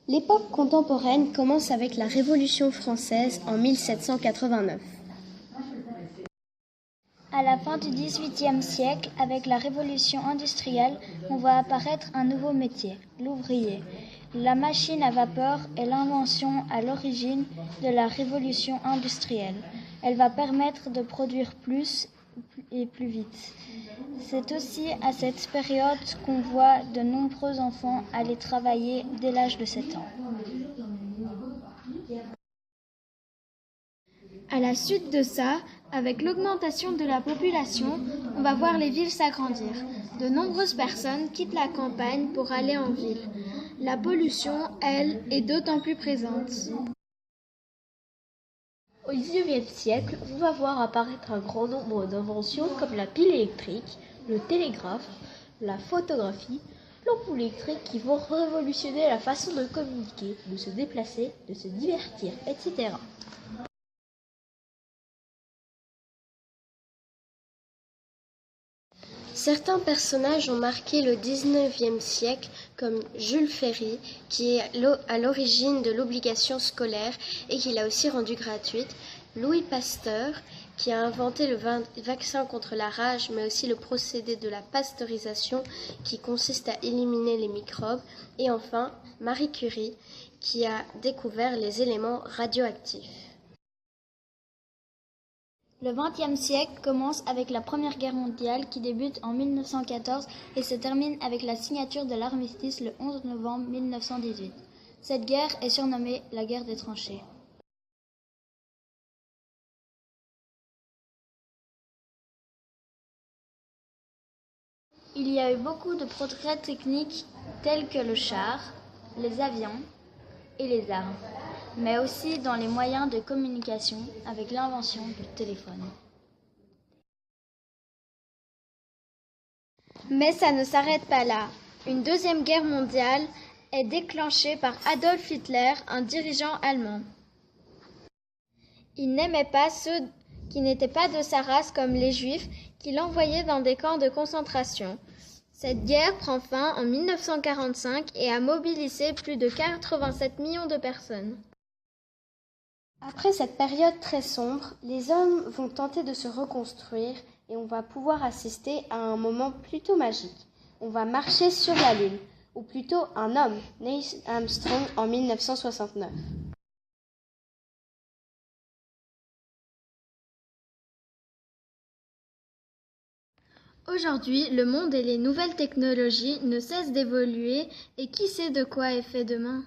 L'époque contemporaine commence avec la Révolution française en 1789. À la fin du XVIIIe siècle, avec la révolution industrielle, on voit apparaître un nouveau métier, l'ouvrier. La machine à vapeur est l'invention à l'origine de la révolution industrielle. Elle va permettre de produire plus et plus vite. C'est aussi à cette période qu'on voit de nombreux enfants aller travailler dès l'âge de 7 ans. À la suite de ça, avec l'augmentation de la population, on va voir les villes s'agrandir. De nombreuses personnes quittent la campagne pour aller en ville. La pollution, elle, est d'autant plus présente. Au XIXe siècle, on va voir apparaître un grand nombre d'inventions comme la pile électrique, le télégraphe, la photographie, l'ampoule électrique qui vont révolutionner la façon de communiquer, de se déplacer, de se divertir, etc. Certains personnages ont marqué le XIXe siècle, comme Jules Ferry, qui est à l'origine de l'obligation scolaire et qui l'a aussi rendue gratuite, Louis Pasteur, qui a inventé le vaccin contre la rage, mais aussi le procédé de la pasteurisation, qui consiste à éliminer les microbes, et enfin Marie Curie, qui a découvert les éléments radioactifs. Le XXe siècle commence avec la Première Guerre mondiale qui débute en 1914 et se termine avec la signature de l'armistice le 11 novembre 1918. Cette guerre est surnommée la guerre des tranchées. Il y a eu beaucoup de progrès techniques tels que le char, les avions et les armes, mais aussi dans les moyens de communication avec l'invention du téléphone. Mais ça ne s'arrête pas là. Une deuxième guerre mondiale est déclenchée par Adolf Hitler, un dirigeant allemand. Il n'aimait pas ceux qui n'étaient pas de sa race comme les Juifs, qu'il envoyait dans des camps de concentration. Cette guerre prend fin en 1945 et a mobilisé plus de 87 millions de personnes. Après cette période très sombre, les hommes vont tenter de se reconstruire et on va pouvoir assister à un moment plutôt magique. On va marcher sur la Lune, ou plutôt un homme, Neil Armstrong, en 1969. Aujourd'hui, le monde et les nouvelles technologies ne cessent d'évoluer et qui sait de quoi est fait demain ?